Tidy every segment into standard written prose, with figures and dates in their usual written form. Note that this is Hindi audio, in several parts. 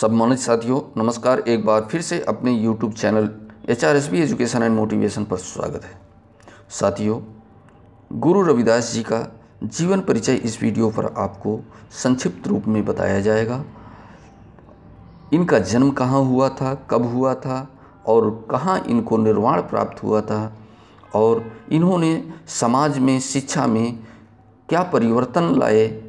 सम्मानित साथियों, नमस्कार। एक बार फिर से अपने YouTube channel HRSB education and motivation पर स्वागत है। साथियों, गुरु रविदास जी का जीवन परिचय इस वीडियो पर आपको संक्षिप्त रूप में बताया जाएगा। इनका जन्म कहाँ हुआ था, कब हुआ था और कहाँ इनको निर्वाण प्राप्त हुआ था और इन्होंने समाज में, शिक्षा में क्या परिवर्तन लाए,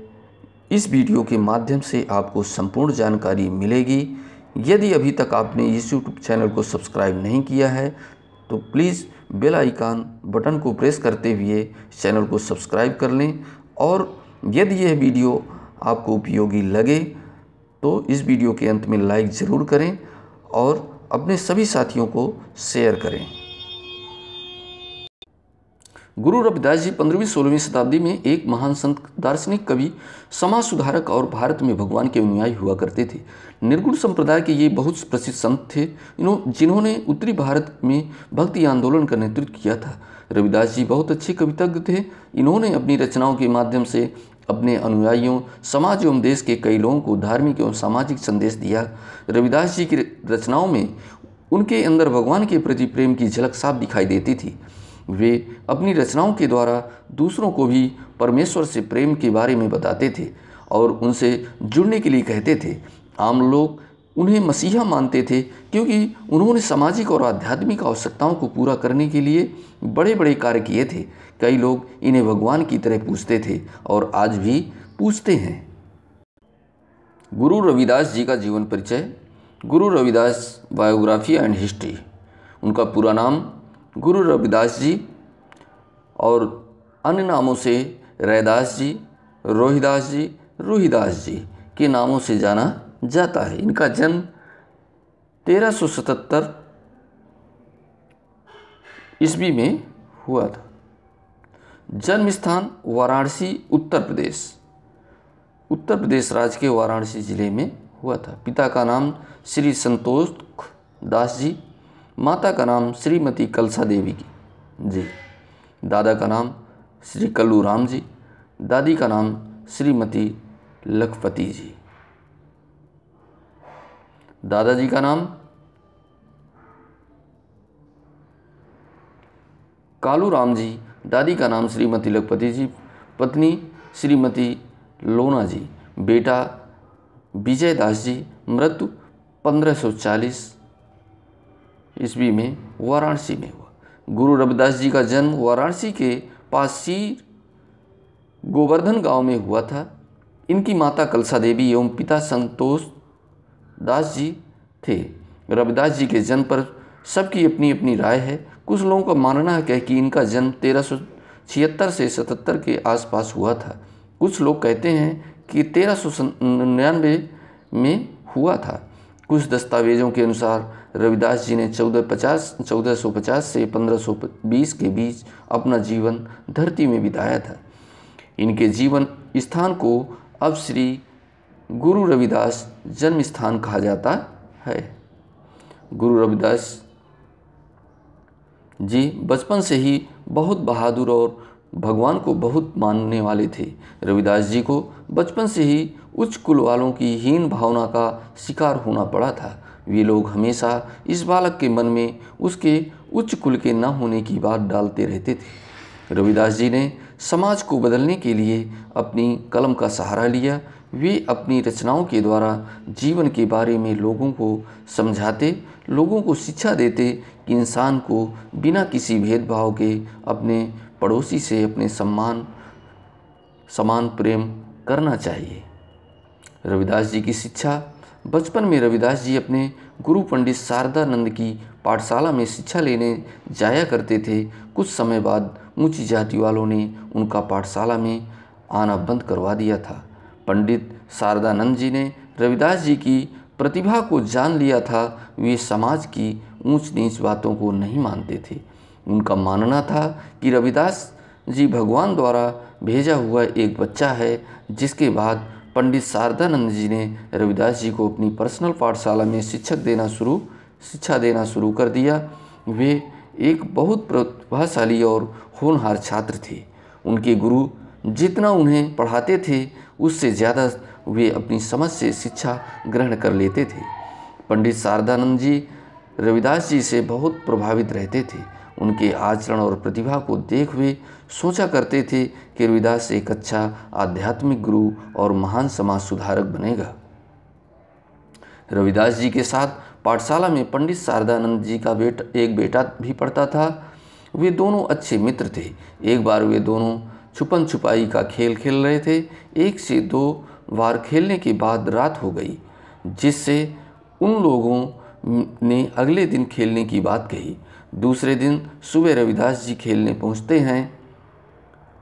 इस वीडियो के माध्यम से आपको संपूर्ण जानकारी मिलेगी। यदि अभी तक आपने इस YouTube चैनल को सब्सक्राइब नहीं किया है तो प्लीज़ बेल आइकन बटन को प्रेस करते हुए चैनल को सब्सक्राइब कर लें और यदि यह वीडियो आपको उपयोगी लगे तो इस वीडियो के अंत में लाइक ज़रूर करें और अपने सभी साथियों को शेयर करें। गुरु रविदास जी 15वीं-16वीं शताब्दी में एक महान संत, दार्शनिक, कवि, समाज सुधारक और भारत में भगवान के अनुयायी हुआ करते थे। निर्गुण संप्रदाय के ये बहुत प्रसिद्ध संत थे जिन्होंने उत्तरी भारत में भक्ति आंदोलन का नेतृत्व किया था। रविदास जी बहुत अच्छे कवितज्ञ थे। इन्होंने अपनी रचनाओं के माध्यम से अपने अनुयायियों, समाज एवं देश के कई लोगों को धार्मिक एवं सामाजिक संदेश दिया। रविदास जी की रचनाओं में उनके अंदर भगवान के प्रति प्रेम की झलक साफ दिखाई देती थी। वे अपनी रचनाओं के द्वारा दूसरों को भी परमेश्वर से प्रेम के बारे में बताते थे और उनसे जुड़ने के लिए कहते थे। आम लोग उन्हें मसीहा मानते थे क्योंकि उन्होंने सामाजिक और आध्यात्मिक आवश्यकताओं को पूरा करने के लिए बड़े बड़े कार्य किए थे। कई लोग इन्हें भगवान की तरह पूजते थे और आज भी पूजते हैं। गुरु रविदास जी का जीवन परिचय। Guru Ravidas biography and history. उनका पूरा नाम गुरु रविदास जी और अन्य नामों से रैदास जी, रोहिदास जी, रूहीदास जी के नामों से जाना जाता है। इनका जन्म 1377 ईस्वी में हुआ था। जन्म स्थान वाराणसी, उत्तर प्रदेश राज्य के वाराणसी जिले में हुआ था। पिता का नाम श्री संतोष दास जी, माता का नाम श्रीमती कलसा देवी जी, दादा का नाम श्री कल्लू राम जी, दादी का नाम श्रीमती लखपति जी। दादाजी का नाम कालू राम जी, दादी का नाम श्रीमती लखपति जी, पत्नी श्रीमती लोना जी, बेटा विजय दास जी। मृत्यु 1540 ईस्वी में वाराणसी में हुआ। गुरु रविदास जी का जन्म वाराणसी के पास सीर गोवर्धन गांव में हुआ था। इनकी माता कलसा देवी एवं पिता संतोष दास जी थे। रविदास जी के जन्म पर सबकी अपनी अपनी राय है। कुछ लोगों का मानना है कि इनका जन्म 1376 से 77 के आसपास हुआ था। कुछ लोग कहते हैं कि 1399 में हुआ था। कुछ दस्तावेजों के अनुसार रविदास जी ने 1450 से 1520 के बीच अपना जीवन धरती में बिताया था। इनके जीवन स्थान को अब श्री गुरु रविदास जन्म स्थान कहा जाता है। गुरु रविदास जी बचपन से ही बहुत बहादुर और भगवान को बहुत मानने वाले थे। रविदास जी को बचपन से ही उच्च कुल वालों की हीन भावना का शिकार होना पड़ा था। वे लोग हमेशा इस बालक के मन में उसके उच्च कुल के न होने की बात डालते रहते थे। रविदास जी ने समाज को बदलने के लिए अपनी कलम का सहारा लिया। वे अपनी रचनाओं के द्वारा जीवन के बारे में लोगों को समझाते, लोगों को शिक्षा देते कि इंसान को बिना किसी भेदभाव के अपने पड़ोसी से अपने समान प्रेम करना चाहिए। रविदास जी की शिक्षा। बचपन में रविदास जी अपने गुरु पंडित शारदानंद की पाठशाला में शिक्षा लेने जाया करते थे। कुछ समय बाद ऊंची जाति वालों ने उनका पाठशाला में आना बंद करवा दिया था। पंडित शारदानंद जी ने रविदास जी की प्रतिभा को जान लिया था। वे समाज की ऊंच नीच बातों को नहीं मानते थे। उनका मानना था कि रविदास जी भगवान द्वारा भेजा हुआ एक बच्चा है। जिसके बाद पंडित शारदानंद जी ने रविदास जी को अपनी पर्सनल पाठशाला में शिक्षा देना शुरू कर दिया। वे एक बहुत प्रतिभाशाली और होनहार छात्र थे। उनके गुरु जितना उन्हें पढ़ाते थे उससे ज़्यादा वे अपनी समझ से शिक्षा ग्रहण कर लेते थे। पंडित शारदानंद जी रविदास जी से बहुत प्रभावित रहते थे। उनके आचरण और प्रतिभा को देख वे सोचा करते थे कि रविदास एक अच्छा आध्यात्मिक गुरु और महान समाज सुधारक बनेगा। रविदास जी के साथ पाठशाला में पंडित शारदानंद जी का एक बेटा भी पढ़ता था। वे दोनों अच्छे मित्र थे। एक बार वे दोनों छुपन छुपाई का खेल खेल रहे थे। 1 से 2 बार खेलने के बाद रात हो गई, जिससे उन लोगों ने अगले दिन खेलने की बात कही। दूसरे दिन सुबह रविदास जी खेलने पहुंचते हैं,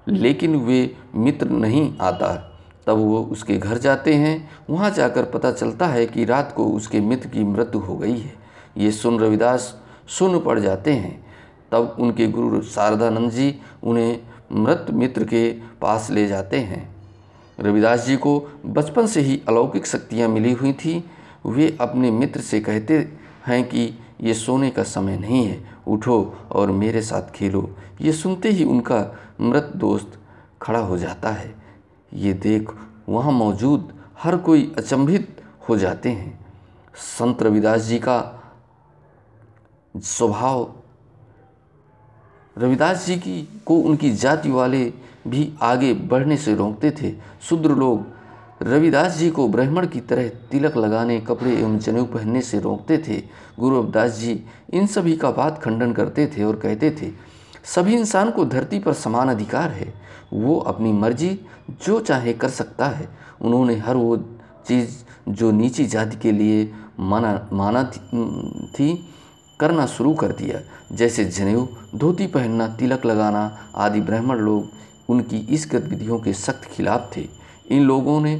लेकिन वे मित्र नहीं आता। तब वो उसके घर जाते हैं। वहाँ जाकर पता चलता है कि रात को उसके मित्र की मृत्यु हो गई है। ये सुन रविदास सुन्न पड़ जाते हैं। तब उनके गुरु शारदानंद जी उन्हें मृत मित्र के पास ले जाते हैं। रविदास जी को बचपन से ही अलौकिक शक्तियाँ मिली हुई थी। वे अपने मित्र से कहते हैं कि ये सोने का समय नहीं है, उठो और मेरे साथ खेलो। ये सुनते ही उनका मृत दोस्त खड़ा हो जाता है। ये देख वहाँ मौजूद हर कोई अचंभित हो जाते हैं। संत रविदास जी का स्वभाव, रविदास जी को उनकी जाति वाले भी आगे बढ़ने से रोकते थे। शूद्र लोग रविदास जी को ब्राह्मण की तरह तिलक लगाने, कपड़े एवं जनेऊ पहनने से रोकते थे। गुरु रविदास जी इन सभी का बात खंडन करते थे और कहते थे, सभी इंसान को धरती पर समान अधिकार है, वो अपनी मर्जी जो चाहे कर सकता है। उन्होंने हर वो चीज़ जो नीची जाति के लिए माना थी करना शुरू कर दिया, जैसे जनेऊ, धोती पहनना, तिलक लगाना आदि। ब्राह्मण लोग उनकी इस गतिविधियों के सख्त खिलाफ थे। इन लोगों ने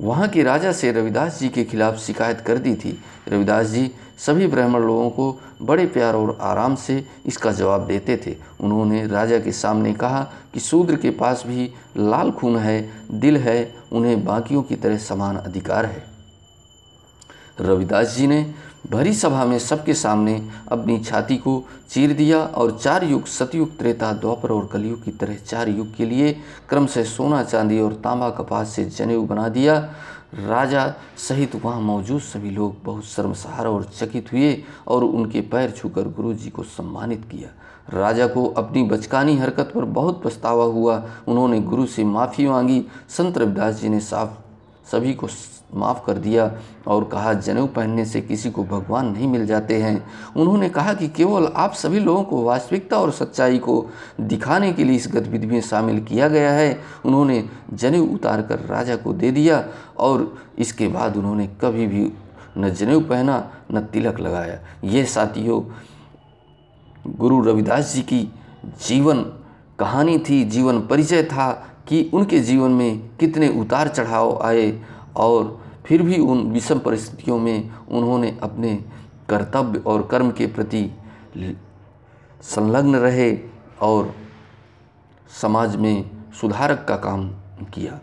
वहाँ के राजा से रविदास जी के खिलाफ शिकायत कर दी थी। रविदास जी सभी ब्राह्मण लोगों को बड़े प्यार और आराम से इसका जवाब देते थे। उन्होंने राजा के सामने कहा कि शूद्र के पास भी लाल खून है, दिल है, उन्हें बाकियों की तरह समान अधिकार है। रविदास जी ने भरी सभा में सबके सामने अपनी छाती को चीर दिया और 4 युग, सतयुग, त्रेता, द्वापर और कलयुग की तरह 4 युग के लिए क्रमशः सोना, चांदी और तांबा कपास से जनेऊ बना दिया। राजा सहित वहाँ मौजूद सभी लोग बहुत शर्मसार और चकित हुए और उनके पैर छूकर गुरु जी को सम्मानित किया। राजा को अपनी बचकानी हरकत पर बहुत पछतावा हुआ। उन्होंने गुरु से माफ़ी मांगी। संत रविदास जी ने सभी को माफ़ कर दिया और कहा, जनेऊ पहनने से किसी को भगवान नहीं मिल जाते हैं। उन्होंने कहा कि केवल आप सभी लोगों को वास्तविकता और सच्चाई को दिखाने के लिए इस गतिविधि में शामिल किया गया है। उन्होंने जनेऊ उतार कर राजा को दे दिया और इसके बाद उन्होंने कभी भी न जनेऊ पहना न तिलक लगाया। ये साथियों गुरु रविदास जी की जीवन कहानी थी, जीवन परिचय था कि उनके जीवन में कितने उतार चढ़ाव आए और फिर भी उन विषम परिस्थितियों में उन्होंने अपने कर्तव्य और कर्म के प्रति संलग्न रहे और समाज में सुधारक का काम किया।